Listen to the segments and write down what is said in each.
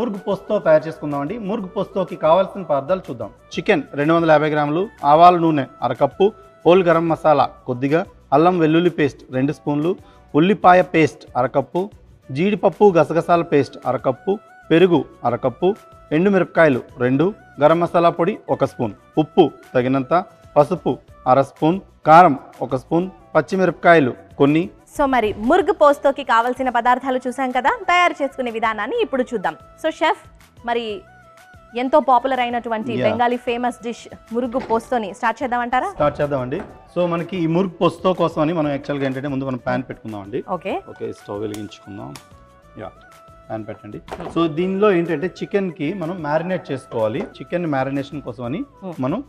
మురుగు పోస్తో తయారు చేసుకుందామండి. మురుగు పోస్తోకి కావాల్సిన పదార్థాలు చూద్దాం. చికెన్ 250 గ్రాములు, ఆవాల నూనె అరకప్పు, హోల్ గరం మసాలా కొద్దిగా, అల్లం వెల్లుల్లి పేస్ట్ 2 స్పూన్లు, ఉల్లిపాయ పేస్ట్ అరకప్పు, జీడిపప్పు గసగసాల పేస్ట్ అరకప్పు, పెరుగు అరకప్పు, ఎండుమిరపకాయలు 2, గరం మసాలా పొడి 1 స్పూన్, ఉప్పు తగినంత, పసుపు 1/2 స్పూన్, కారం 1 స్పూన్, పచ్చిమిరపకాయలు కొన్ని. సో మరి మురుగు పోస్తోకి కావాల్సిన పదార్థాలు చూసాం కదా, తయారు చేసుకునే విధానాన్ని ఇప్పుడు చూద్దాం. సో షెఫ్, మరి ఎంతో పాపులర్ అయినటువంటి బెంగాలీ ఫేమస్ డిష్ మురుగు పోస్తోని స్టార్ట్ చేద్దామంటారా? స్టార్ట్ చేద్దామండి. సో మనకి ఈ మురుగు పోస్తో కోసం అని మనం యాక్చువల్గా ఏంటంటే ముందు మనం ప్యాన్ పెట్టుకుందామండి. ఓకే, స్టవ్ వెలిగించుకుందాం. ప్యాన్ పెట్టండి. సో దీనిలో ఏంటంటే చికెన్కి మనం మ్యారినేట్ చేసుకోవాలి. చికెన్ మ్యారినేషన్ కోసం అని మనం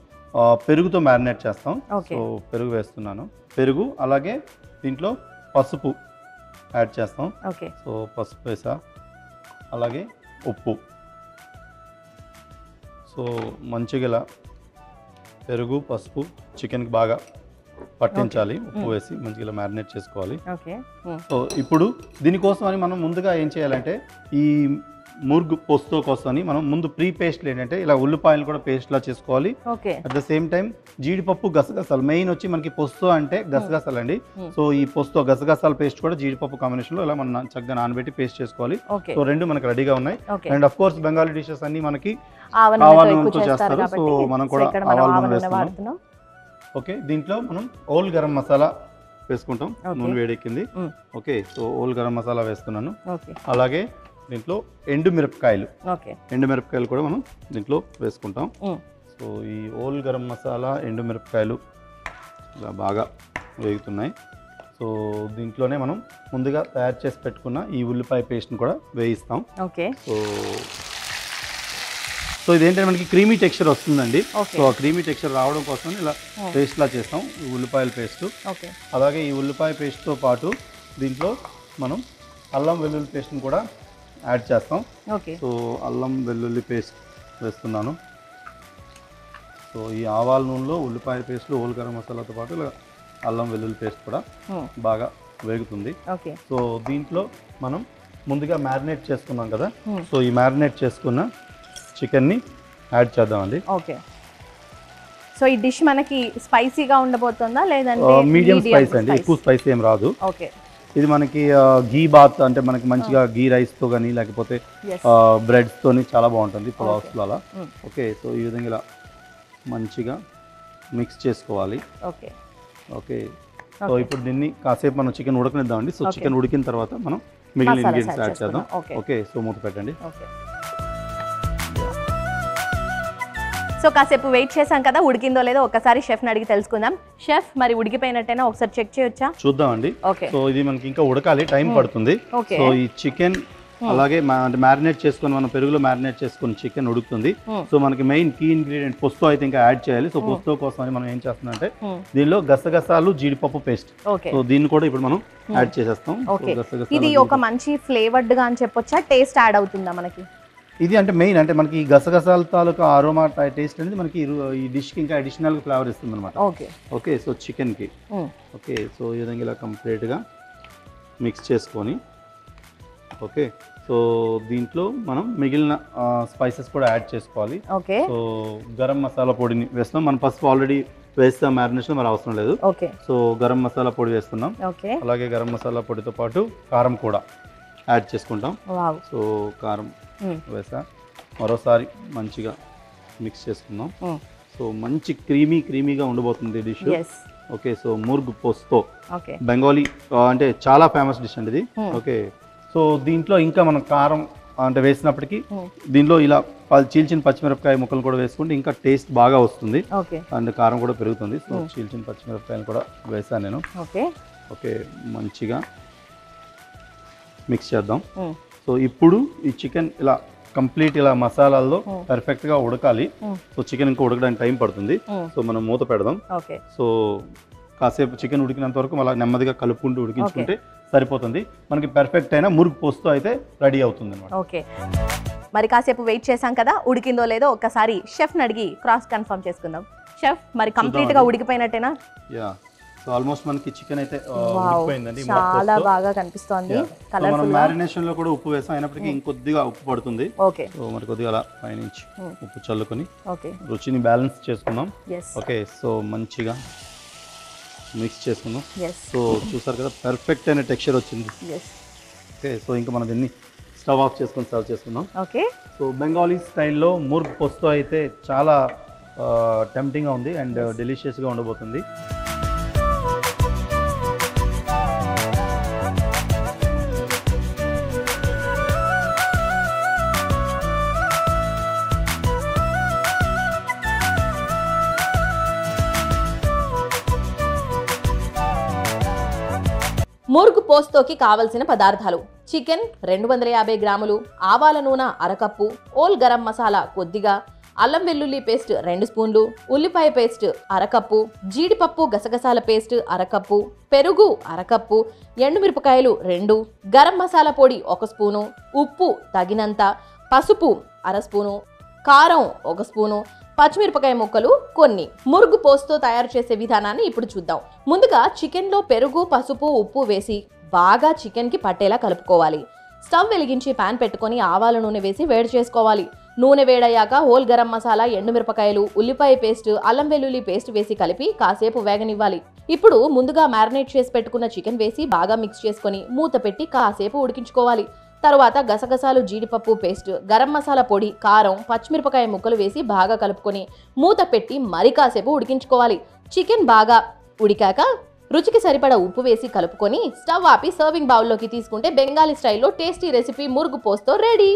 పెరుగుతో మ్యారినేట్ చేస్తాం. సో పెరుగు వేస్తున్నాను. పెరుగు అలాగే దీంట్లో పసుపు యాడ్ చేస్తాం. సో పసుపు వేసా, అలాగే ఉప్పు. సో మంచిగా ఇలా పెరుగు పసుపు చికెన్కి బాగా పట్టించాలి. ఉప్పు వేసి మంచిగా ఇలా మ్యారినేట్ చేసుకోవాలి. సో ఇప్పుడు దీనికోసం అని మనం ముందుగా ఏం చేయాలంటే ఈ మురుగు పోస్తో కోసం అని మనం ముందు ప్రీ పేస్ట్లు ఏంటంటే ఇలా ఉల్లిపాయలు కూడా పేస్ట్లా చేసుకోవాలి. అట్ ద సేమ్ టైం జీడిపప్పు గసగసాలు మెయిన్ వచ్చి మనకి పోస్తో అంటే గసగసాలు అండి. సో ఈ పోస్తో గసగసాల పేస్ట్ కూడా జీడిపప్పు కాంబినేషన్ లో ఇలా మనం చక్కగా నానబెట్టి పేస్ట్ చేసుకోవాలి. సో రెండు మనకి రెడీగా ఉన్నాయి. And of course Bengali dishes అన్ని మనకి ఆవాల నూనెతో చేస్తారు. సో మనం కూడా ఆవాల నూనె వేస్తున్నాం. ఓకే, దీంట్లో మనం హోల్ గరం మసాలా వేసుకుంటాం. నూనె వేడెక్కింది. Okay, so whole garam masala వేస్తున్నాను. అలాగే దీంట్లో ఎండుమిరపకాయలు కూడా మనం దీంట్లో వేసుకుంటాం. సో ఈ హోల్ గరం మసాలా ఎండుమిరపకాయలు ఇలా బాగా వేగుతున్నాయి. సో దీంట్లోనే మనం ముందుగా తయారు చేసి పెట్టుకున్న ఈ ఉల్లిపాయ పేస్ట్ని కూడా వేయిస్తాం. సో ఇదేంటంటే మనకి క్రీమీ టెక్స్చర్ వస్తుందండి. సో ఆ క్రీమీ టెక్స్చర్ రావడం కోసం ఇలా పేస్ట్లా చేస్తాం, ఉల్లిపాయల పేస్ట్. అలాగే ఈ ఉల్లిపాయ పేస్ట్తో పాటు దీంట్లో మనం అల్లం వెల్లుల్లి పేస్ట్ని కూడా యాడ్ చేస్తాం. సో అల్లం వెల్లుల్లి పేస్ట్ వేస్తున్నాను. సో ఈ ఆవాల నూనెలో ఉల్లిపాయ పేస్ట్లు హోల్ గరం మసాలాతో పాటు ఇలా అల్లం వెల్లుల్లి పేస్ట్ కూడా బాగా వేగుతుంది. సో దీంట్లో మనం ముందుగా మ్యారినేట్ చేసుకున్నాం కదా, సో ఈ మ్యారినేట్ చేసుకున్న చికెన్ని యాడ్ చేద్దామండి. ఓకే, సో ఈ డిష్ మనకి స్పైసీగా ఉండబోతుందా లేదంటే మీడియం స్పైస్ అండి, ఎక్కువ స్పైసీ ఏం రాదు. ఓకే, ఇది మనకి గీ బాత్ అంటే మనకి మంచిగా గీ రైస్తో కానీ లేకపోతే బ్రెడ్స్తోని చాలా బాగుంటుంది పులావ్స్లో అలా. ఓకే, సో ఈ విధంగా ఇలా మంచిగా మిక్స్ చేసుకోవాలి. ఓకే ఓకే, సో ఇప్పుడు దీన్ని కాసేపు మనం చికెన్ ఉడకనిద్దామండి. సో చికెన్ ఉడికిన తర్వాత మనం మిగిలిన ఇంగ్రీడియంట్స్ యాడ్ చేద్దాం. ఓకే, సో మూత పెట్టండి. సో కాసేపు వెయిట్ చేసాం కదా, ఉడికిందో లేదో ఒకసారి షెఫ్ని అడిగి తెలుసుకుందాం. షెఫ్, మరి ఉడికిపోయినట్టేనా ఒకసారి చెక్ చేయొచ్చా? చూద్దామండి. సో ఇది మనకి ఇంకా ఉడకాలి, టైం పడుతుంది. సో ఈ చికెన్ అలాగే మ్యారినేట్ చేసుకొని మనం పెరుగులో మ్యారినేట్ చేసుకుని చికెన్ ఉడుకుతుంది. సో మనకి మెయిన్ కీ ఇంగ్రీడియంట్ పోస్తో అయితే ఇంకా యాడ్ చేయాలి. సో పోస్తో కోసం అని మనం ఏం చేస్తున్నాం అంటే దీనిలో గసగసాలు జీడిపప్పు పేస్ట్, సో దీన్ని కూడా ఇప్పుడు మనం యాడ్ చేసేస్తాం. ఇది ఒక మంచి ఫ్లేవర్డ్ గా అని చెప్పొచ్చా? టేస్ట్ యాడ్ అవుతుందా మనకి? ఇది అంటే మెయిన్ అంటే మనకి గసగసాల తాలూకా అరోమా టేస్ట్ అనేది మనకి ఈ డిష్కి ఇంకా అడిషనల్ ఫ్లేవర్ ఇస్తుంది అనమాట. ఓకే, సో చికెన్కి. ఓకే, సో ఈ విధంగా ఇలా కంప్లీట్గా మిక్స్ చేసుకొని ఓకే, సో దీంట్లో మనం మిగిలిన స్పైసెస్ కూడా యాడ్ చేసుకోవాలి. సో గరం మసాలా పొడిని వేస్తున్నాం. మనం పసుపు ఆల్రెడీ వేస్తాం మ్యారినేషన్, మరి అవసరం లేదు. సో గరం మసాలా పొడి వేస్తున్నాం. అలాగే గరం మసాలా పొడితో పాటు కారం కూడా యాడ్ చేసుకుంటాం. సో కారం వేసా, మరోసారి మంచిగా మిక్స్ చేసుకుందాం. సో మంచి క్రీమీగా ఉండబోతుంది డిష్. ఓకే, సో మురుగు పోస్తో బెంగాలీ అంటే చాలా ఫేమస్ డిష్ అండి ఇది. ఓకే, సో దీంట్లో ఇంకా మనం కారం అంటే వేసినప్పటికీ దీంట్లో ఇలా చీల్చిన పచ్చిమిరపకాయ ముక్కలు కూడా వేసుకుంటే ఇంకా టేస్ట్ బాగా వస్తుంది అండ్ కారం కూడా పెరుగుతుంది. సో చీల్చిన పచ్చిమిరపకాయలు కూడా వేసాను నేను. ఓకే, మంచిగా మిక్స్ చేద్దాం. సో ఇప్పుడు ఈ చికెన్ ఇలా కంప్లీట్ ఇలా మసాలాల్లో పర్ఫెక్ట్గా ఉడకాలి. సో చికెన్ ఇంకా ఉడకడానికి టైం పడుతుంది. సో మనం మూత పెడదాం. సో కాసేపు చికెన్ ఉడికినంత వరకు మళ్ళీ నెమ్మదిగా కలుపుకుంటూ ఉడికించుకుంటే సరిపోతుంది. మనకి పర్ఫెక్ట్ అయిన మురుగు పోస్తో అయితే రెడీ అవుతుంది అన్నమాట. ఓకే, మరి కాసేపు వెయిట్ చేసాం కదా, ఉడికిందో లేదో ఒక్కసారి షెఫ్ని అడిగి క్రాస్ కన్ఫర్మ్ చేసుకుందాం. షెఫ్, మరి కంప్లీట్గా ఉడికిపోయినట్టేనా? యా, సో ఆల్మోస్ట్ మనకి చికెన్ అయితే ఉడికిపోయిందండి. చాలా బాగా కనిపిస్తోంది. మనం మ్యారినేషన్ లో కూడా ఉప్పు వేసాం, అయినప్పటికీ ఇంకొద్దిగా ఉప్పు పడుతుంది. ఓకే, సో మరి కొద్దిగా అలా పైనుంచి ఉప్పు చల్లుకొని రుచిని బ్యాలెన్స్ చేసుకుందాం. ఓకే, సో మంచిగా మిక్స్ చేసుకుందాం. సో చూసారు కదా పర్ఫెక్ట్ అయిన టెక్స్చర్ వచ్చింది. ఓకే, సో ఇంకా మనం దీన్ని స్టవ్ ఆఫ్ చేసుకొని సర్వ్ చేసుకుందాం. ఓకే, సో బెంగాలీ స్టైల్లో ముర్గ్ పోస్తో అయితే చాలా టెంప్టింగ్గా ఉంది అండ్ డెలిషియస్గా ఉండబోతుంది. ముర్గ్ పోస్తోకి కావలసిన పదార్థాలు: చికెన్ 250 గ్రాములు, ఆవాల నూనె అరకప్పు, ఓల్ గరం మసాలా కొద్దిగా, అల్లం వెల్లుల్లి పేస్ట్ 2 స్పూన్లు, ఉల్లిపాయ పేస్ట్ అరకప్పు, జీడిపప్పు గసగసాల పేస్ట్ అరకప్పు, పెరుగు అరకప్పు, ఎండుమిరపకాయలు 2, గరం మసాలా పొడి 1 స్పూను, ఉప్పు తగినంత, పసుపు అర స్పూను, కారం 1 స్పూను, పచ్చిమిరపకాయ ముక్కలు కొన్ని. ముర్గ్ పోస్తో తయారు చేసే విధానాన్ని ఇప్పుడు చూద్దాం. ముందుగా చికెన్లో పెరుగు, పసుపు, ఉప్పు వేసి బాగా చికెన్కి పట్టేలా కలుపుకోవాలి. స్టవ్ వెలిగించి పాన్ పెట్టుకొని ఆవాల నూనె వేసి వేడి చేసుకోవాలి. నూనె వేడయ్యాక హోల్ గరం మసాలా, ఎండుమిరపకాయలు, ఉల్లిపాయ పేస్ట్, అల్లం వెల్లుల్లి పేస్ట్ వేసి కలిపి కాసేపు వేగనివ్వాలి. ఇప్పుడు ముందుగా మ్యారినేట్ చేసి పెట్టుకున్న చికెన్ వేసి బాగా మిక్స్ చేసుకొని మూత పెట్టి కాసేపు ఉడికించుకోవాలి. తర్వాత గసగసాలు, జీడిపప్పు పేస్ట్, గరం మసాలా పొడి, కారం, పచ్చిమిరపకాయ ముక్కలు వేసి బాగా కలుపుకొని మూత పెట్టి మరి కాసేపు ఉడికించుకోవాలి. చికెన్ బాగా ఉడికాక రుచికి సరిపడా ఉప్పు వేసి కలుపుకొని స్టవ్ ఆపి సర్వింగ్ బౌల్లోకి తీసుకుంటే బెంగాలీ స్టైల్లో టేస్టీ రెసిపీ ముర్గ్ పోస్తో రెడీ.